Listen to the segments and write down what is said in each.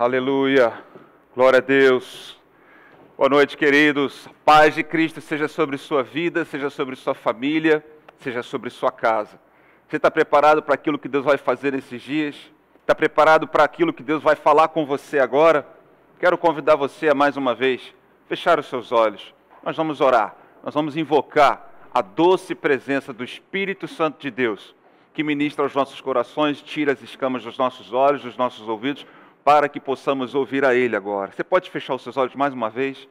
Aleluia, glória a Deus. Boa noite, queridos. A paz de Cristo seja sobre sua vida, seja sobre sua família, seja sobre sua casa. Você está preparado para aquilo que Deus vai fazer nesses dias? Está preparado para aquilo que Deus vai falar com você agora? Quero convidar você a mais uma vez fechar os seus olhos. Nós vamos orar, nós vamos invocar a doce presença do Espírito Santo de Deus, que ministra aos nossos corações, tira as escamas dos nossos olhos, dos nossos ouvidos, para que possamos ouvir a Ele agora. Você pode fechar os seus olhos mais uma vez?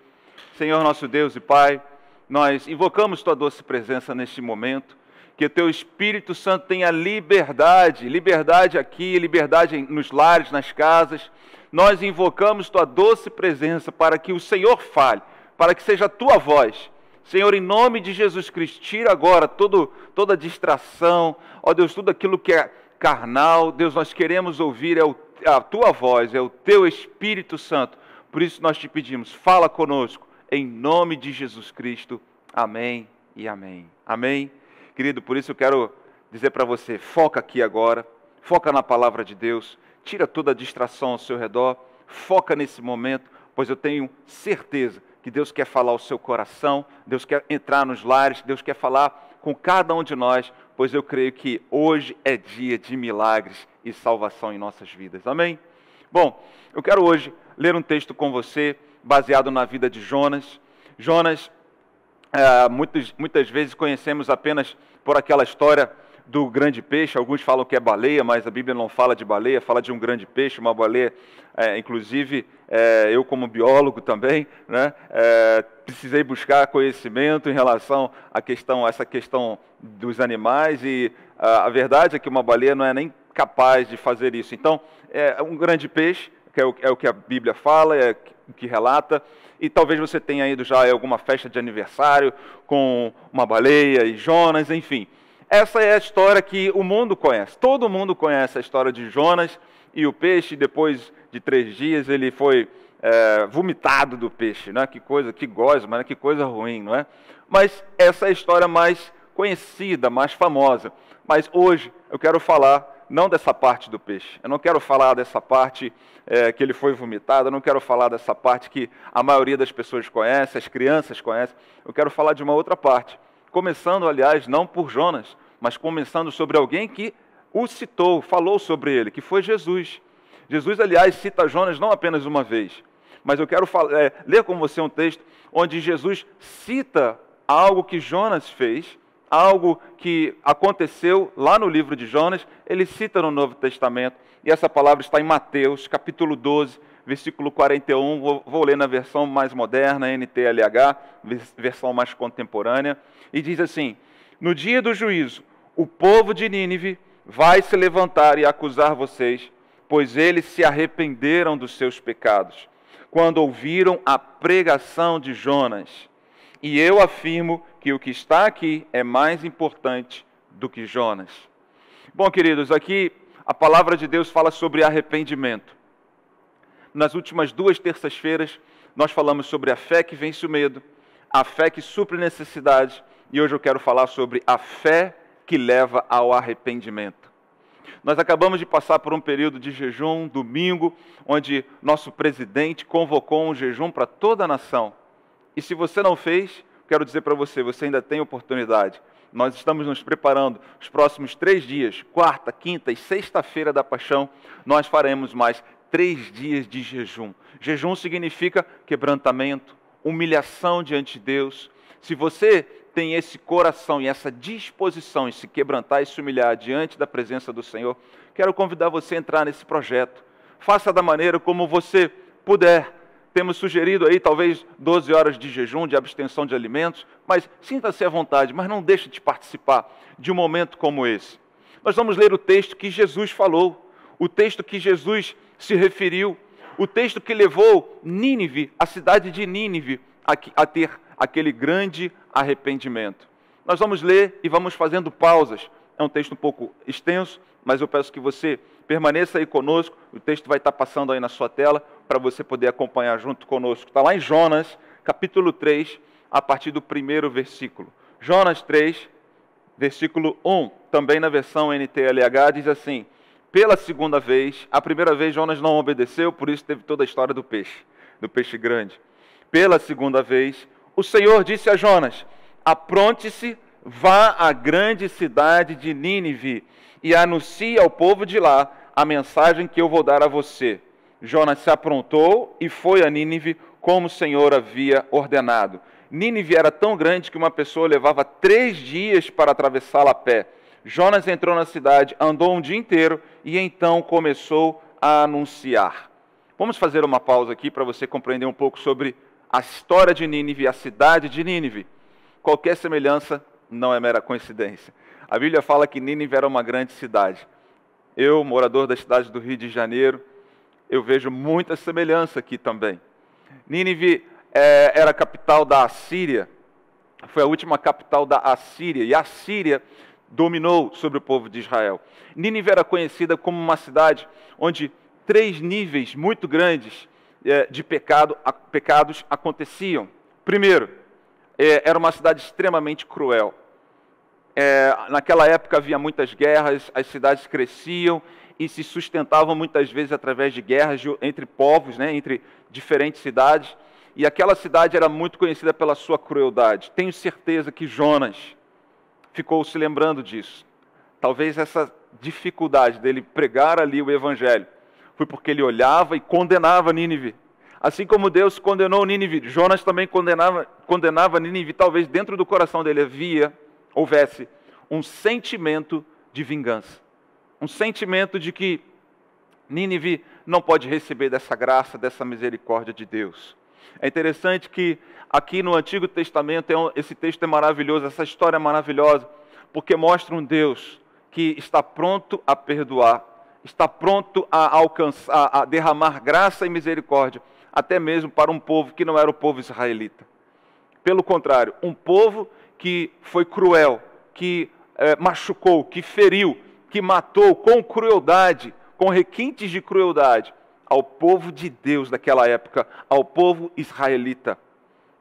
Senhor nosso Deus e Pai, nós invocamos Tua doce presença neste momento, que o Teu Espírito Santo tenha liberdade aqui, liberdade nos lares, nas casas. Nós invocamos Tua doce presença para que o Senhor fale, para que seja a Tua voz. Senhor, em nome de Jesus Cristo, tira agora toda distração, ó Deus, tudo aquilo que é carnal. Deus, nós queremos ouvir a Tua voz, é o Teu Espírito Santo. Por isso nós te pedimos, fala conosco, em nome de Jesus Cristo. Amém e amém. Amém? Querido, por isso eu quero dizer para você, foca aqui agora, foca na palavra de Deus, tira toda a distração ao seu redor, foca nesse momento, pois eu tenho certeza que Deus quer falar ao seu coração, Deus quer entrar nos lares, Deus quer falar com cada um de nós, pois eu creio que hoje é dia de milagres e salvação em nossas vidas. Amém? Bom, eu quero hoje ler um texto com você, baseado na vida de Jonas. Jonas, muitas vezes conhecemos apenas por aquela história do grande peixe. Alguns falam que é baleia, mas a Bíblia não fala de baleia, fala de um grande peixe, uma baleia. Inclusive, eu como biólogo também, né, precisei buscar conhecimento em relação a essa questão dos animais, e a verdade é que uma baleia não é nem capaz de fazer isso. Então, é um grande peixe, que é o que a Bíblia fala, é o que relata, e talvez você tenha ido já a alguma festa de aniversário com uma baleia e Jonas, enfim. Essa é a história que o mundo conhece. Todo mundo conhece a história de Jonas e o peixe. Depois de 3 dias ele foi vomitado do peixe, né? Que coisa, que gosma, né? Que coisa ruim, não é? Mas essa é a história mais conhecida, mais famosa. Mas hoje eu quero falar não dessa parte do peixe. Eu não quero falar dessa parte que ele foi vomitado. Eu não quero falar dessa parte que a maioria das pessoas conhece, as crianças conhecem. Eu quero falar de uma outra parte. Começando, aliás, não por Jonas, mas começando sobre alguém que o citou, falou sobre ele, que foi Jesus. Jesus, aliás, cita Jonas não apenas uma vez, mas eu quero ler com você um texto onde Jesus cita algo que Jonas fez, algo que aconteceu lá no livro de Jonas, ele cita no Novo Testamento, e essa palavra está em Mateus, capítulo 12, versículo 41, vou ler na versão mais moderna, NTLH, versão mais contemporânea, e diz assim: no dia do juízo, o povo de Nínive vai se levantar e acusar vocês, pois eles se arrependeram dos seus pecados, quando ouviram a pregação de Jonas. E eu afirmo que o que está aqui é mais importante do que Jonas. Bom, queridos, aqui a palavra de Deus fala sobre arrependimento. Nas últimas 2 terças-feiras, nós falamos sobre a fé que vence o medo, a fé que supre necessidades, e hoje eu quero falar sobre a fé que leva ao arrependimento. Nós acabamos de passar por um período de jejum, domingo, onde nosso presidente convocou um jejum para toda a nação. E se você não fez, quero dizer para você, você ainda tem oportunidade. Nós estamos nos preparando os próximos 3 dias, quarta, quinta e sexta-feira da Paixão, nós faremos mais 3 dias de jejum. Jejum significa quebrantamento, humilhação diante de Deus. Se você tem esse coração e essa disposição em se quebrantar e se humilhar diante da presença do Senhor, quero convidar você a entrar nesse projeto. Faça da maneira como você puder. Temos sugerido aí talvez 12 horas de jejum, de abstenção de alimentos, mas sinta-se à vontade, mas não deixe de participar de um momento como esse. Nós vamos ler o texto que Jesus falou, o texto que Jesus se referiu, o texto que levou Nínive, a cidade de Nínive, a ter aquele grande arrependimento. Nós vamos ler e vamos fazendo pausas. É um texto um pouco extenso, mas eu peço que você permaneça aí conosco. O texto vai estar passando aí na sua tela para você poder acompanhar junto conosco. Está lá em Jonas, capítulo 3, a partir do 1º versículo. Jonas 3, versículo 1, também na versão NTLH, diz assim: pela segunda vez. A primeira vez Jonas não obedeceu, por isso teve toda a história do peixe grande. Pela segunda vez, o Senhor disse a Jonas: apronte-se, vá à grande cidade de Nínive e anuncie ao povo de lá a mensagem que eu vou dar a você. Jonas se aprontou e foi a Nínive como o Senhor havia ordenado. Nínive era tão grande que uma pessoa levava 3 dias para atravessá-la a pé. Jonas entrou na cidade, andou um dia inteiro e então começou a anunciar. Vamos fazer uma pausa aqui para você compreender um pouco sobre a história de Nínive, a cidade de Nínive. Qualquer semelhança não é mera coincidência. A Bíblia fala que Nínive era uma grande cidade. Eu, morador da cidade do Rio de Janeiro, eu vejo muita semelhança aqui também. Nínive era a capital da Assíria, foi a última capital da Assíria, e a Assíria dominou sobre o povo de Israel. Nínive era conhecida como uma cidade onde 3 níveis muito grandes de pecados aconteciam. Primeiro, era uma cidade extremamente cruel. Naquela época havia muitas guerras, as cidades cresciam e se sustentavam muitas vezes através de guerras entre povos, né, entre diferentes cidades. E aquela cidade era muito conhecida pela sua crueldade. Tenho certeza que Jonas ficou se lembrando disso. Talvez essa dificuldade dele pregar ali o evangelho foi porque ele olhava e condenava Nínive. Assim como Deus condenou Nínive, Jonas também condenava Nínive. Talvez dentro do coração dele houvesse um sentimento de vingança. Um sentimento de que Nínive não pode receber dessa graça, dessa misericórdia de Deus. É interessante que aqui no Antigo Testamento, esse texto é maravilhoso, essa história é maravilhosa, porque mostra um Deus que está pronto a perdoar, está pronto a alcançar, a derramar graça e misericórdia, até mesmo para um povo que não era o povo israelita. Pelo contrário, um povo que foi cruel, que machucou, que feriu, que matou com crueldade, com requintes de crueldade, ao povo de Deus daquela época, ao povo israelita.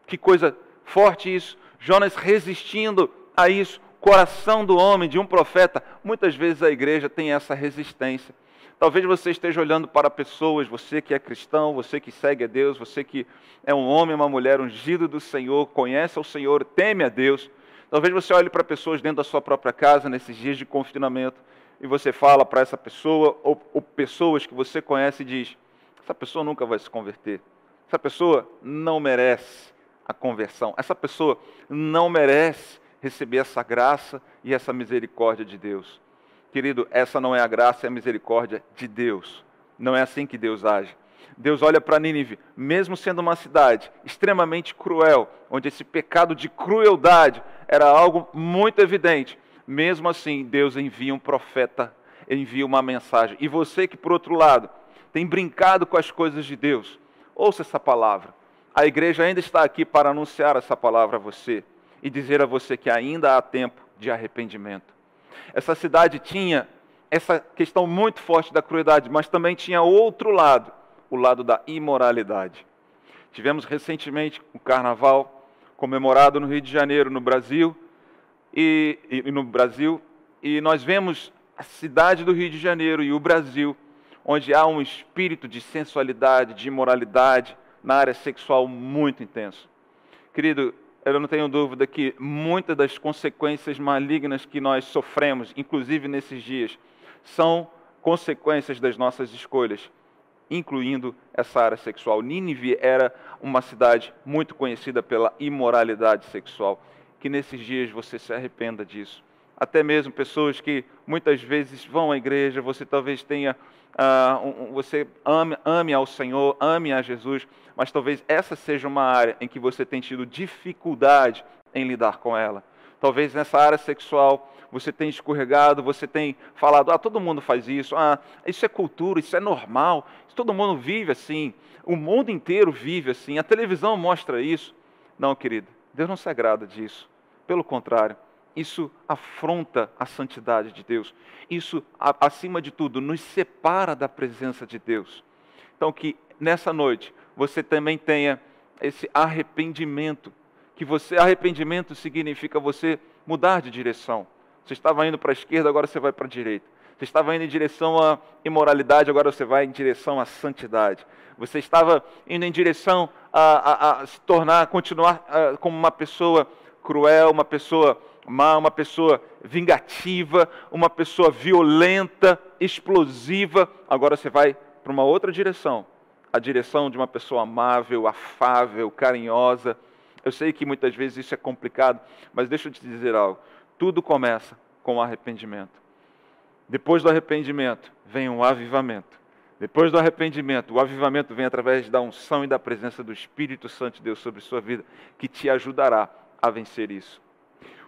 Que coisa forte isso, Jonas resistindo a isso, coração do homem, de um profeta. Muitas vezes a igreja tem essa resistência. Talvez você esteja olhando para pessoas, você que é cristão, você que segue a Deus, você que é um homem, uma mulher ungido do Senhor, conhece ao Senhor, teme a Deus. Talvez você olhe para pessoas dentro da sua própria casa, nesses dias de confinamento, e você fala para essa pessoa, ou pessoas que você conhece e diz: essa pessoa nunca vai se converter, essa pessoa não merece a conversão, essa pessoa não merece receber essa graça e essa misericórdia de Deus. Querido, essa não é a graça e a misericórdia de Deus. Não é assim que Deus age. Deus olha para Nínive, mesmo sendo uma cidade extremamente cruel, onde esse pecado de crueldade era algo muito evidente. Mesmo assim, Deus envia um profeta, envia uma mensagem. E você que, por outro lado, tem brincado com as coisas de Deus, ouça essa palavra. A igreja ainda está aqui para anunciar essa palavra a você e dizer a você que ainda há tempo de arrependimento. Essa cidade tinha essa questão muito forte da crueldade, mas também tinha outro lado, o lado da imoralidade. Tivemos recentemente o Carnaval comemorado no Rio de Janeiro, no Brasil, e nós vemos a cidade do Rio de Janeiro e o Brasil, onde há um espírito de sensualidade, de imoralidade na área sexual muito intenso. Querido, eu não tenho dúvida que muitas das consequências malignas que nós sofremos, inclusive nesses dias, são consequências das nossas escolhas, incluindo essa área sexual. Nínive era uma cidade muito conhecida pela imoralidade sexual. Que nesses dias você se arrependa disso. Até mesmo pessoas que muitas vezes vão à igreja, você talvez tenha, você ame ao Senhor, ame a Jesus, mas talvez essa seja uma área em que você tem tido dificuldade em lidar com ela. Talvez nessa área sexual você tenha escorregado, você tem falado: todo mundo faz isso, isso é cultura, isso é normal, todo mundo vive assim, o mundo inteiro vive assim, a televisão mostra isso. Não, querido, Deus não se agrada disso. Pelo contrário, isso afronta a santidade de Deus. Isso, acima de tudo, nos separa da presença de Deus. Então, que nessa noite você também tenha esse arrependimento. Arrependimento significa você mudar de direção. Você estava indo para a esquerda, agora você vai para a direita. Você estava indo em direção à imoralidade, agora você vai em direção à santidade. Você estava indo em direção a se tornar, continuar como uma pessoa cruel, uma pessoa má, uma pessoa vingativa, uma pessoa violenta, explosiva. Agora você vai para uma outra direção, a direção de uma pessoa amável, afável, carinhosa. Eu sei que muitas vezes isso é complicado, mas deixa eu te dizer algo. Tudo começa com o arrependimento. Depois do arrependimento, vem um avivamento. Depois do arrependimento, o avivamento vem através da unção e da presença do Espírito Santo de Deus sobre sua vida, que te ajudará a vencer isso.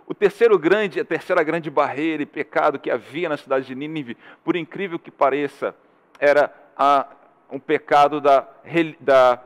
A terceira grande barreira e pecado que havia na cidade de Nínive, por incrível que pareça, era um pecado da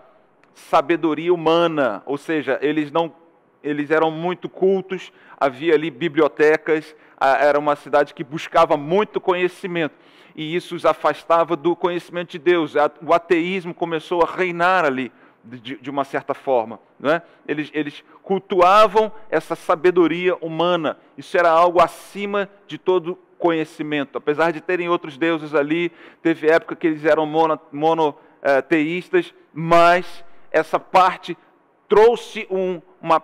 sabedoria humana, ou seja, eles eram muito cultos, havia ali bibliotecas, era uma cidade que buscava muito conhecimento, e isso os afastava do conhecimento de Deus. O ateísmo começou a reinar ali, de uma certa forma, não é? Eles cultuavam essa sabedoria humana, isso era algo acima de todo conhecimento. Apesar de terem outros deuses ali, teve época que eles eram monoteístas, mas essa parte trouxe uma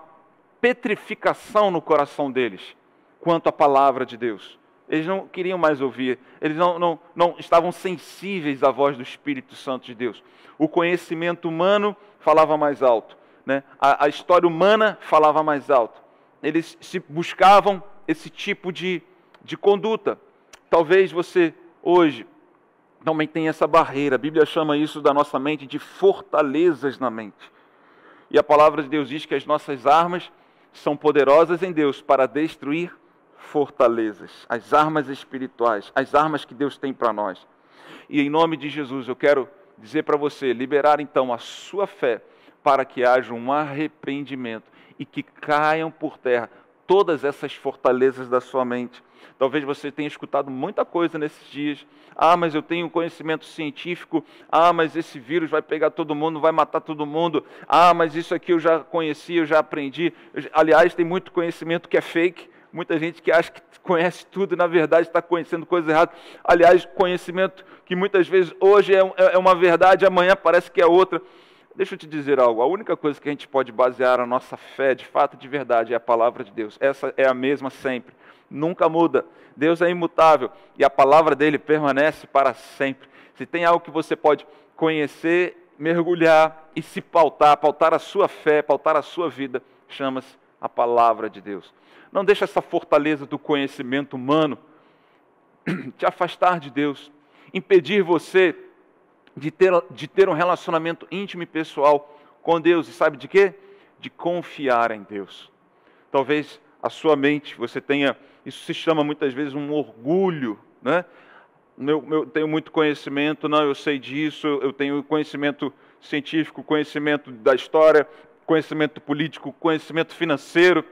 petrificação no coração deles quanto à palavra de Deus. Eles não queriam mais ouvir, eles não estavam sensíveis à voz do Espírito Santo de Deus. O conhecimento humano falava mais alto, né? A história humana falava mais alto. Eles buscavam esse tipo de conduta. Talvez você hoje também tenha essa barreira. A Bíblia chama isso da nossa mente de fortalezas na mente. E a palavra de Deus diz que as nossas armas são poderosas em Deus para destruir fortalezas, as armas espirituais, as armas que Deus tem para nós. E em nome de Jesus eu quero dizer para você, liberar então a sua fé para que haja um arrependimento e que caiam por terra todas essas fortalezas da sua mente. Talvez você tenha escutado muita coisa nesses dias. Ah, mas eu tenho conhecimento científico. Ah, mas esse vírus vai pegar todo mundo, vai matar todo mundo. Ah, mas isso aqui eu já conheci, eu já aprendi. Aliás, tem muito conhecimento que é fake. Muita gente que acha que conhece tudo e, na verdade, está conhecendo coisas erradas. Aliás, conhecimento que muitas vezes hoje é uma verdade, amanhã parece que é outra. Deixa eu te dizer algo. A única coisa que a gente pode basear a nossa fé, de fato, de verdade, é a palavra de Deus. Essa é a mesma sempre. Nunca muda. Deus é imutável e a palavra dele permanece para sempre. Se tem algo que você pode conhecer, mergulhar e se pautar a sua fé, pautar a sua vida, chama-se a palavra de Deus. Não deixe essa fortaleza do conhecimento humano te afastar de Deus, impedir você de ter um relacionamento íntimo e pessoal com Deus. E sabe de quê? De confiar em Deus. Talvez a sua mente, você tenha, isso se chama muitas vezes um orgulho, né? Eu tenho muito conhecimento, não, eu sei disso, eu tenho conhecimento científico, conhecimento da história, conhecimento político, conhecimento financeiro,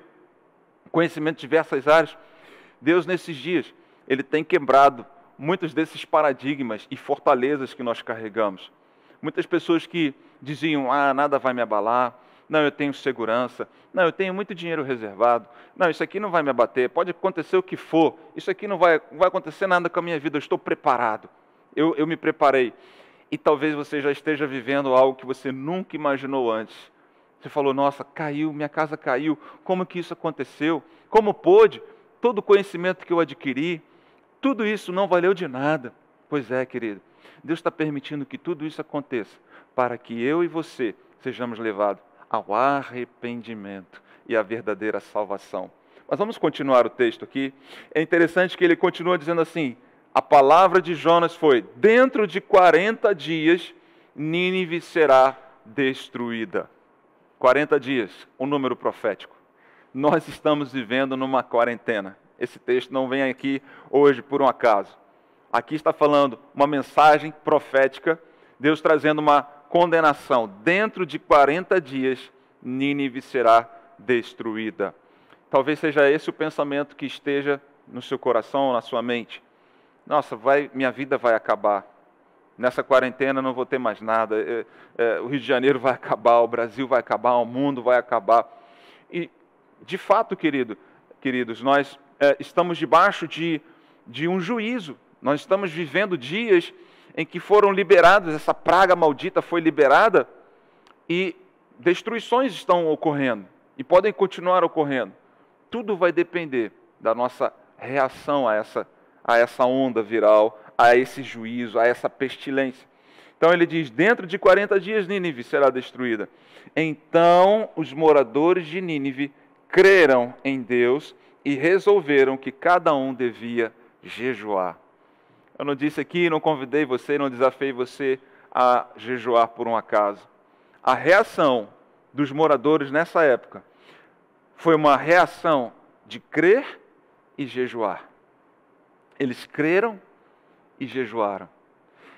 conhecimento de diversas áreas. Deus, nesses dias, Ele tem quebrado muitos desses paradigmas e fortalezas que nós carregamos. Muitas pessoas que diziam, nada vai me abalar, não, eu tenho segurança, não, eu tenho muito dinheiro reservado, não, isso aqui não vai me abater, pode acontecer o que for, isso aqui não vai acontecer nada com a minha vida, eu estou preparado, eu me preparei. E talvez você já esteja vivendo algo que você nunca imaginou antes. Você falou, nossa, caiu, minha casa caiu, como que isso aconteceu? Como pôde? Todo o conhecimento que eu adquiri, tudo isso não valeu de nada. Pois é, querido, Deus está permitindo que tudo isso aconteça, para que eu e você sejamos levados ao arrependimento e à verdadeira salvação. Mas vamos continuar o texto aqui. É interessante que ele continua dizendo assim, a palavra de Jonas foi, dentro de 40 dias, Nínive será destruída. 40 dias, um número profético. Nós estamos vivendo numa quarentena. Esse texto não vem aqui hoje por um acaso. Aqui está falando uma mensagem profética, Deus trazendo uma condenação. Dentro de 40 dias, Nínive será destruída. Talvez seja esse o pensamento que esteja no seu coração, na sua mente. Nossa, minha vida vai acabar. Nessa quarentena não vou ter mais nada. O Rio de Janeiro vai acabar, o Brasil vai acabar, o mundo vai acabar. E, de fato, queridos, nós estamos debaixo de um juízo Nós estamos vivendo dias em que foram liberados, essa praga maldita foi liberada e destruições estão ocorrendo e podem continuar ocorrendo. Tudo vai depender da nossa reação a essa onda viral, a esse juízo, a essa pestilência. Então ele diz, dentro de 40 dias Nínive será destruída. Então os moradores de Nínive creram em Deus e resolveram que cada um devia jejuar. Eu não disse aqui, não convidei você, não desafiei você a jejuar por um acaso. A reação dos moradores nessa época foi uma reação de crer e jejuar. Eles creram e jejuaram.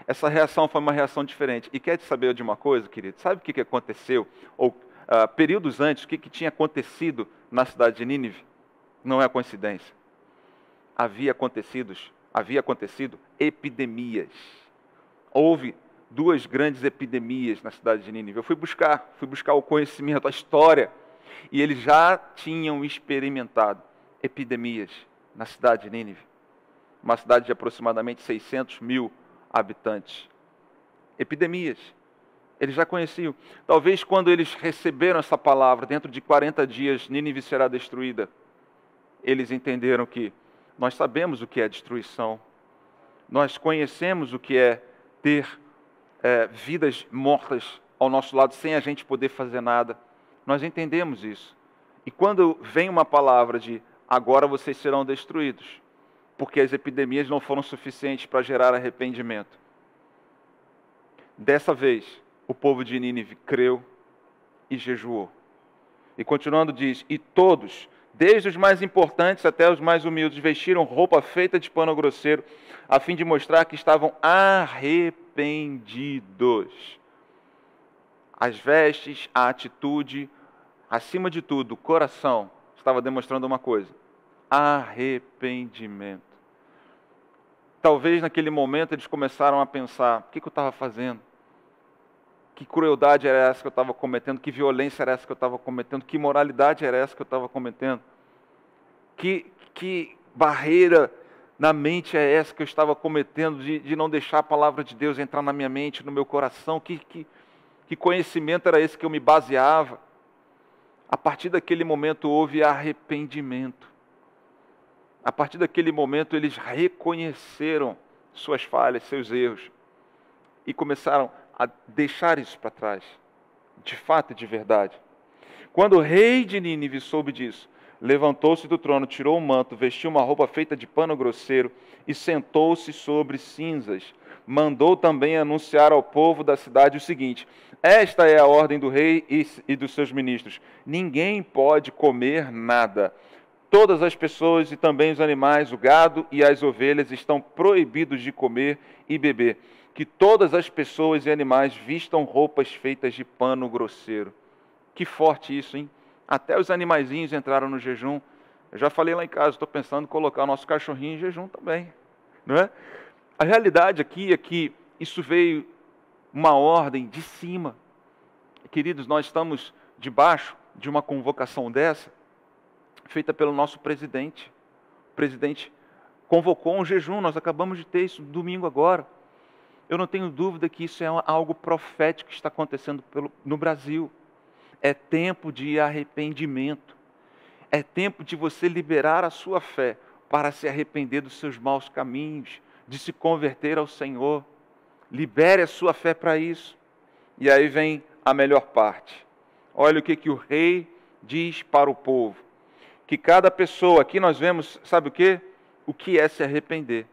Essa reação foi uma reação diferente. E quer saber de uma coisa, querido? Sabe o que aconteceu? Ou períodos antes, o que tinha acontecido na cidade de Nínive? Não é coincidência. Havia acontecido epidemias. Houve 2 grandes epidemias na cidade de Nínive. Eu fui buscar o conhecimento, a história. E eles já tinham experimentado epidemias na cidade de Nínive. Uma cidade de aproximadamente 600 mil habitantes. Epidemias. Eles já conheciam. Talvez quando eles receberam essa palavra, dentro de 40 dias, Nínive será destruída, eles entenderam que nós sabemos o que é destruição. Nós conhecemos o que é ter vidas mortas ao nosso lado sem a gente poder fazer nada. Nós entendemos isso. E quando vem uma palavra de agora vocês serão destruídos, porque as epidemias não foram suficientes para gerar arrependimento. Dessa vez, o povo de Nínive creu e jejuou. E continuando diz, e todos, desde os mais importantes até os mais humildes, vestiram roupa feita de pano grosseiro, a fim de mostrar que estavam arrependidos. As vestes, a atitude, acima de tudo, o coração, estava demonstrando uma coisa: arrependimento. Talvez naquele momento eles começaram a pensar, o que eu estava fazendo? Que crueldade era essa que eu estava cometendo? Que violência era essa que eu estava cometendo? Que imoralidade era essa que eu estava cometendo? Que barreira na mente é essa que eu estava cometendo de não deixar a palavra de Deus entrar na minha mente, no meu coração? Que conhecimento era esse que eu me baseava? A partir daquele momento houve arrependimento. A partir daquele momento eles reconheceram suas falhas, seus erros e começaram a deixar isso para trás, de fato e de verdade. Quando o rei de Nínive soube disso, levantou-se do trono, tirou o manto, vestiu uma roupa feita de pano grosseiro e sentou-se sobre cinzas. Mandou também anunciar ao povo da cidade o seguinte: esta é a ordem do rei e dos seus ministros. Ninguém pode comer nada. Todas as pessoas e também os animais, o gado e as ovelhas estão proibidos de comer e beber. Que todas as pessoas e animais vistam roupas feitas de pano grosseiro. Que forte isso, hein? Até os animaizinhos entraram no jejum. Eu já falei lá em casa, estou pensando em colocar o nosso cachorrinho em jejum também, não é? A realidade aqui é que isso veio uma ordem de cima. Queridos, nós estamos debaixo de uma convocação dessa, feita pelo nosso presidente. O presidente convocou um jejum, nós acabamos de ter isso domingo agora. Eu não tenho dúvida que isso é algo profético que está acontecendo no Brasil. É tempo de arrependimento. É tempo de você liberar a sua fé para se arrepender dos seus maus caminhos, de se converter ao Senhor. Libere a sua fé para isso. E aí vem a melhor parte. Olha o que o rei diz para o povo. Que cada pessoa, aqui nós vemos, sabe o quê? O que é se arrepender.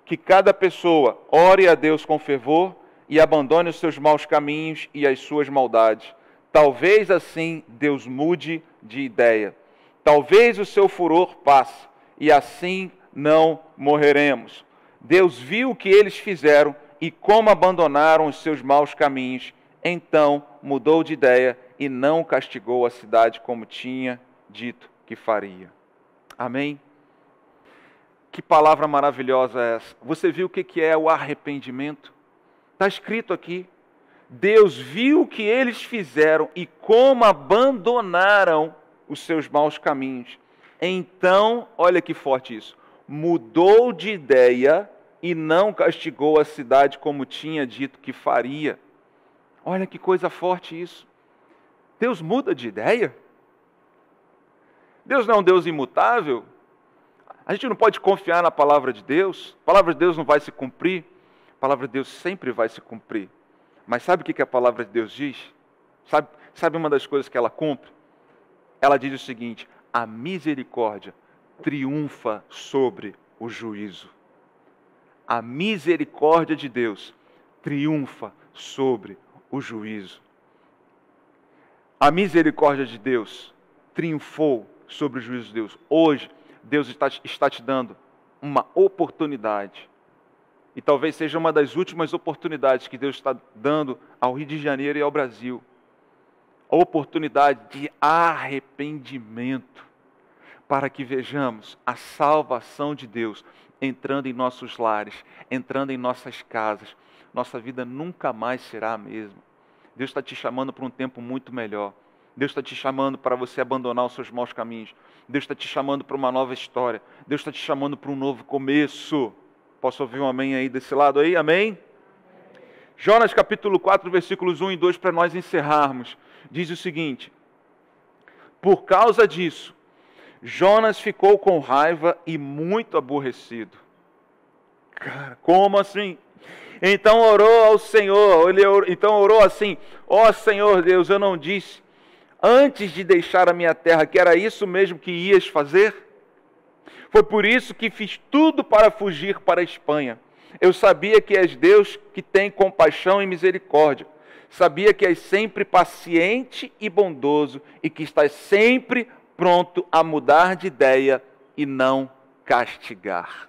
Que cada pessoa ore a Deus com fervor e abandone os seus maus caminhos e as suas maldades. Talvez assim Deus mude de ideia. Talvez o seu furor passe e assim não morreremos. Deus viu o que eles fizeram e como abandonaram os seus maus caminhos. Então mudou de ideia e não castigou a cidade como tinha dito que faria. Amém? Que palavra maravilhosa é essa? Você viu o que é o arrependimento? Está escrito aqui. Deus viu o que eles fizeram e como abandonaram os seus maus caminhos. Então, olha que forte isso, mudou de ideia e não castigou a cidade como tinha dito que faria. Olha que coisa forte isso. Deus muda de ideia? Deus não é um Deus imutável? A gente não pode confiar na palavra de Deus? A palavra de Deus não vai se cumprir? A palavra de Deus sempre vai se cumprir. Mas sabe o que a palavra de Deus diz? Sabe uma das coisas que ela cumpre? Ela diz o seguinte: a misericórdia triunfa sobre o juízo. A misericórdia de Deus triunfa sobre o juízo. A misericórdia de Deus triunfou sobre o juízo de Deus. Hoje, Deus está te dando uma oportunidade. E talvez seja uma das últimas oportunidades que Deus está dando ao Rio de Janeiro e ao Brasil. A oportunidade de arrependimento, para que vejamos a salvação de Deus entrando em nossos lares, entrando em nossas casas. Nossa vida nunca mais será a mesma. Deus está te chamando para um tempo muito melhor. Deus está te chamando para você abandonar os seus maus caminhos. Deus está te chamando para uma nova história. Deus está te chamando para um novo começo. Posso ouvir um amém aí desse lado aí? Amém? Jonas capítulo 4, versículos 1 e 2, para nós encerrarmos. Diz o seguinte: por causa disso, Jonas ficou com raiva e muito aborrecido. Cara, como assim? Então orou ao Senhor, então orou assim: ó Senhor Deus, eu não disse antes de deixar a minha terra que era isso mesmo que ias fazer? Foi por isso que fiz tudo para fugir para a Espanha. Eu sabia que és Deus que tem compaixão e misericórdia. Sabia que és sempre paciente e bondoso e que estás sempre pronto a mudar de ideia e não castigar.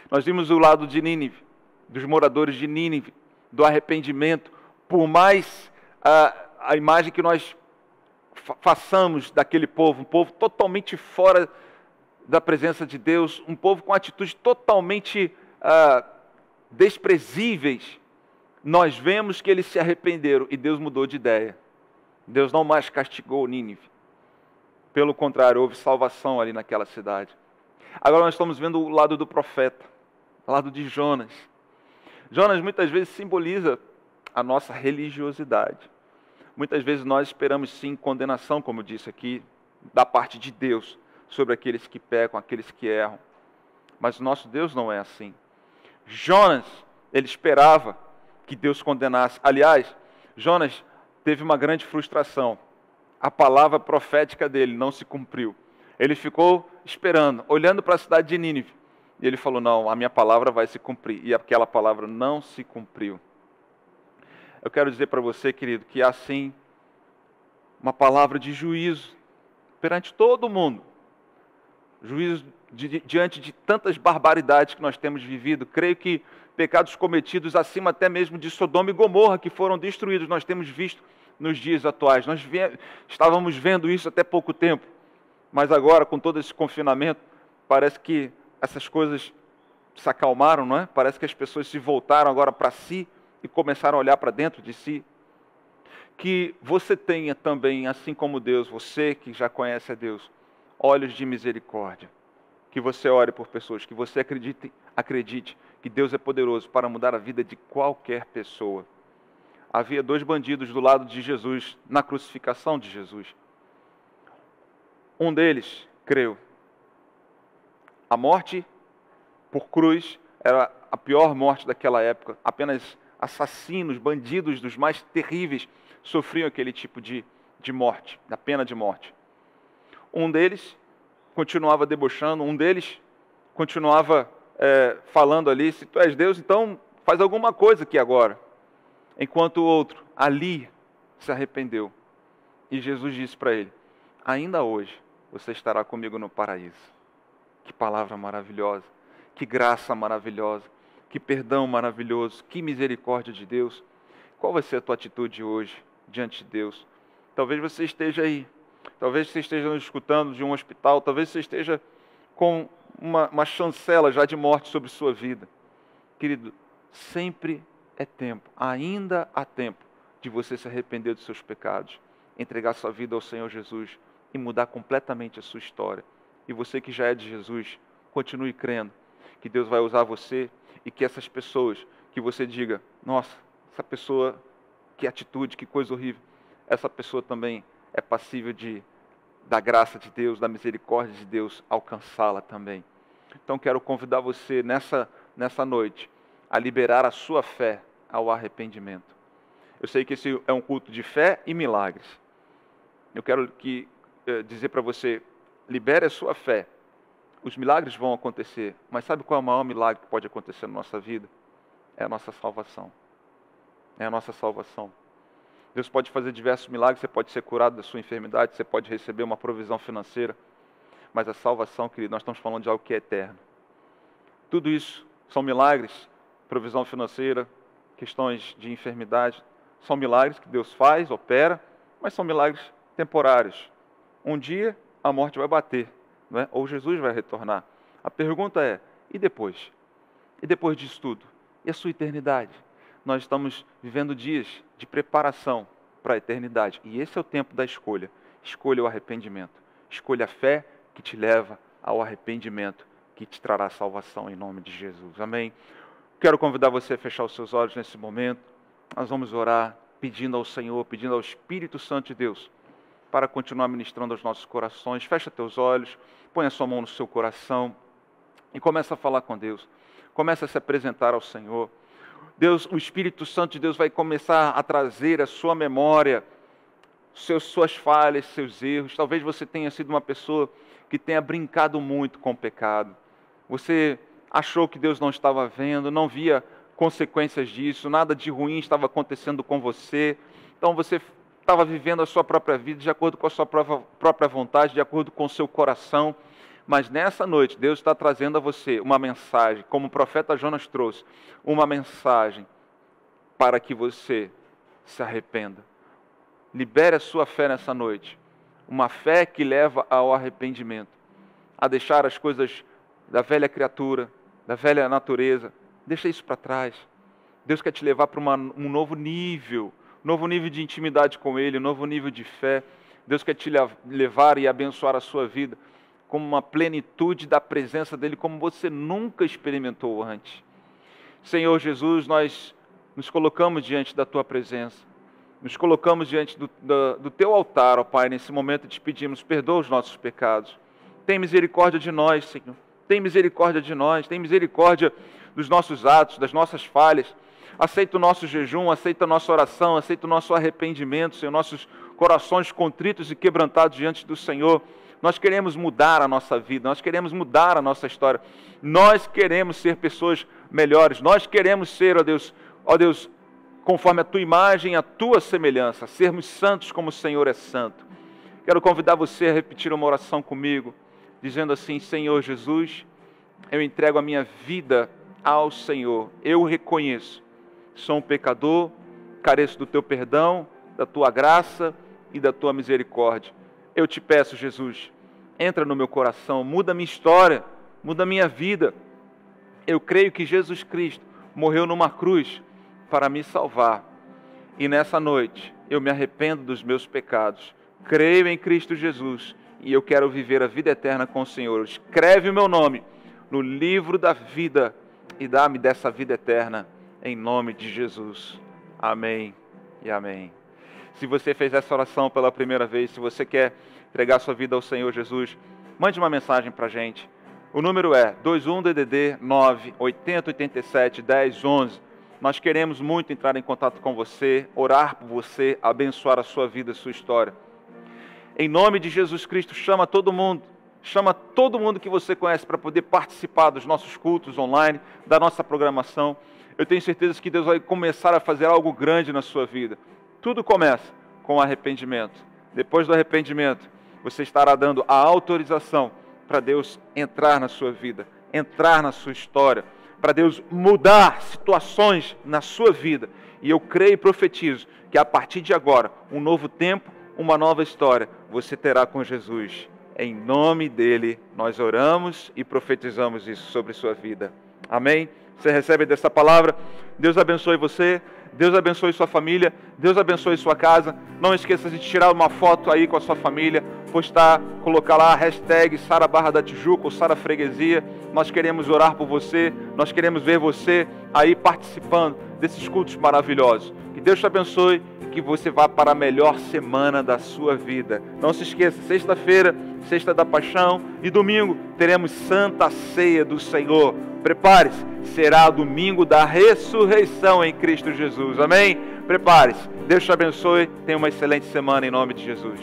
Nós vimos o lado de Nínive, dos moradores de Nínive, do arrependimento. Por mais a imagem que nós façamos daquele povo, um povo totalmente fora da presença de Deus, um povo com atitudes totalmente desprezíveis, nós vemos que eles se arrependeram e Deus mudou de ideia. Deus não mais castigou Nínive. Pelo contrário, houve salvação ali naquela cidade. Agora nós estamos vendo o lado do profeta, o lado de Jonas. Jonas muitas vezes simboliza a nossa religiosidade. Muitas vezes nós esperamos sim condenação, como eu disse aqui, da parte de Deus, sobre aqueles que pecam, aqueles que erram. Mas o nosso Deus não é assim. Jonas, ele esperava que Deus condenasse. Aliás, Jonas teve uma grande frustração. A palavra profética dele não se cumpriu. Ele ficou esperando, olhando para a cidade de Nínive. E ele falou: não, a minha palavra vai se cumprir. E aquela palavra não se cumpriu. Eu quero dizer para você, querido, que há sim uma palavra de juízo perante todo mundo. Juízo diante de tantas barbaridades que nós temos vivido. Creio que pecados cometidos acima até mesmo de Sodoma e Gomorra, que foram destruídos, nós temos visto nos dias atuais. Nós estávamos vendo isso até pouco tempo, mas agora, com todo esse confinamento, parece que essas coisas se acalmaram, não é? Parece que as pessoas se voltaram agora para si e começaram a olhar para dentro de si. Que você tenha também, assim como Deus, você que já conhece a Deus, olhos de misericórdia. Que você ore por pessoas, que você acredite que Deus é poderoso para mudar a vida de qualquer pessoa. Havia 2 bandidos do lado de Jesus, na crucificação de Jesus. Um deles creu. A morte por cruz era a pior morte daquela época. Apenas assassinos, bandidos dos mais terríveis sofriam aquele tipo de morte, da pena de morte. Um deles continuava debochando, um deles continuava falando ali: se tu és Deus, então faz alguma coisa aqui agora. Enquanto o outro ali se arrependeu. E Jesus disse para ele: ainda hoje você estará comigo no paraíso. Que palavra maravilhosa, que graça maravilhosa, que perdão maravilhoso, que misericórdia de Deus. Qual vai ser a tua atitude hoje diante de Deus? Talvez você esteja aí, talvez você esteja nos escutando de um hospital, talvez você esteja com uma chancela já de morte sobre sua vida. Querido, sempre é tempo, ainda há tempo de você se arrepender dos seus pecados, entregar sua vida ao Senhor Jesus e mudar completamente a sua história. E você que já é de Jesus, continue crendo, que Deus vai usar você e que essas pessoas, que você diga, nossa, essa pessoa, que atitude, que coisa horrível, essa pessoa também é passível da graça de Deus, da misericórdia de Deus, alcançá-la também. Então quero convidar você nessa noite a liberar a sua fé ao arrependimento. Eu sei que esse é um culto de fé e milagres. Eu quero dizer para você, libere a sua fé. Os milagres vão acontecer, mas sabe qual é o maior milagre que pode acontecer na nossa vida? É a nossa salvação. É a nossa salvação. Deus pode fazer diversos milagres, você pode ser curado da sua enfermidade, você pode receber uma provisão financeira, mas a salvação, querido, nós estamos falando de algo que é eterno. Tudo isso são milagres, provisão financeira, questões de enfermidade, são milagres que Deus faz, opera, mas são milagres temporários. Um dia a morte vai bater, não é? Ou Jesus vai retornar. A pergunta é, e depois? E depois disso tudo? E a sua eternidade? Nós estamos vivendo dias de preparação para a eternidade. E esse é o tempo da escolha. Escolha o arrependimento. Escolha a fé que te leva ao arrependimento, que te trará salvação em nome de Jesus. Amém? Quero convidar você a fechar os seus olhos nesse momento. Nós vamos orar pedindo ao Senhor, pedindo ao Espírito Santo de Deus para continuar ministrando aos nossos corações. Fecha teus olhos, põe a sua mão no seu coração e começa a falar com Deus. Começa a se apresentar ao Senhor. Deus, o Espírito Santo de Deus vai começar a trazer à sua memória suas falhas, seus erros. Talvez você tenha sido uma pessoa que tenha brincado muito com o pecado. Você achou que Deus não estava vendo, não via consequências disso, nada de ruim estava acontecendo com você. Então você estava vivendo a sua própria vida de acordo com a sua própria vontade, de acordo com o seu coração. Mas nessa noite, Deus está trazendo a você uma mensagem, como o profeta Jonas trouxe, uma mensagem para que você se arrependa. Libere a sua fé nessa noite. Uma fé que leva ao arrependimento, a deixar as coisas da velha criatura, da velha natureza. Deixa isso para trás. Deus quer te levar para um novo nível de intimidade com Ele, um novo nível de fé. Deus quer te levar e abençoar a sua vida como uma plenitude da presença dEle, como você nunca experimentou antes. Senhor Jesus, nós nos colocamos diante da Tua presença, nos colocamos diante do Teu altar, ó Pai, nesse momento te pedimos, perdoa os nossos pecados. Tem misericórdia de nós, Senhor. Tem misericórdia de nós, tem misericórdia dos nossos atos, das nossas falhas. Aceita o nosso jejum, aceita a nossa oração, aceita o nosso arrependimento, Senhor, nossos corações contritos e quebrantados diante do Senhor. Nós queremos mudar a nossa vida, nós queremos mudar a nossa história. Nós queremos ser pessoas melhores, nós queremos ser, ó Deus, conforme a Tua imagem, a Tua semelhança, sermos santos como o Senhor é santo. Quero convidar você a repetir uma oração comigo, dizendo assim: Senhor Jesus, eu entrego a minha vida ao Senhor. Eu reconheço, sou um pecador, careço do Teu perdão, da Tua graça e da Tua misericórdia. Eu te peço, Jesus, entra no meu coração, muda a minha história, muda a minha vida. Eu creio que Jesus Cristo morreu numa cruz para me salvar. E nessa noite eu me arrependo dos meus pecados. Creio em Cristo Jesus e eu quero viver a vida eterna com o Senhor. Escreve o meu nome no livro da vida e dá-me dessa vida eterna, em nome de Jesus. Amém e amém. Se você fez essa oração pela primeira vez, se você quer entregar sua vida ao Senhor Jesus, mande uma mensagem para a gente. O número é 21DDD 9 80 87 10 11. Nós queremos muito entrar em contato com você, orar por você, abençoar a sua vida, a sua história. Em nome de Jesus Cristo, chama todo mundo que você conhece para poder participar dos nossos cultos online, da nossa programação. Eu tenho certeza que Deus vai começar a fazer algo grande na sua vida. Tudo começa com arrependimento. Depois do arrependimento, você estará dando a autorização para Deus entrar na sua vida, entrar na sua história, para Deus mudar situações na sua vida. E eu creio e profetizo que a partir de agora, um novo tempo, uma nova história, você terá com Jesus. Em nome dEle, nós oramos e profetizamos isso sobre sua vida. Amém? Você recebe dessa palavra? Deus abençoe você. Deus abençoe sua família, Deus abençoe sua casa. Não esqueça de tirar uma foto aí com a sua família, postar, colocar lá a hashtag Sara Barra da Tijuca ou Sara Freguesia. Nós queremos orar por você, nós queremos ver você aí participando desses cultos maravilhosos. Que Deus te abençoe e que você vá para a melhor semana da sua vida. Não se esqueça, sexta-feira, Sexta da Paixão, e domingo teremos Santa Ceia do Senhor. Prepare-se, será domingo da ressurreição em Cristo Jesus. Amém? Prepare-se. Deus te abençoe. Tenha uma excelente semana em nome de Jesus.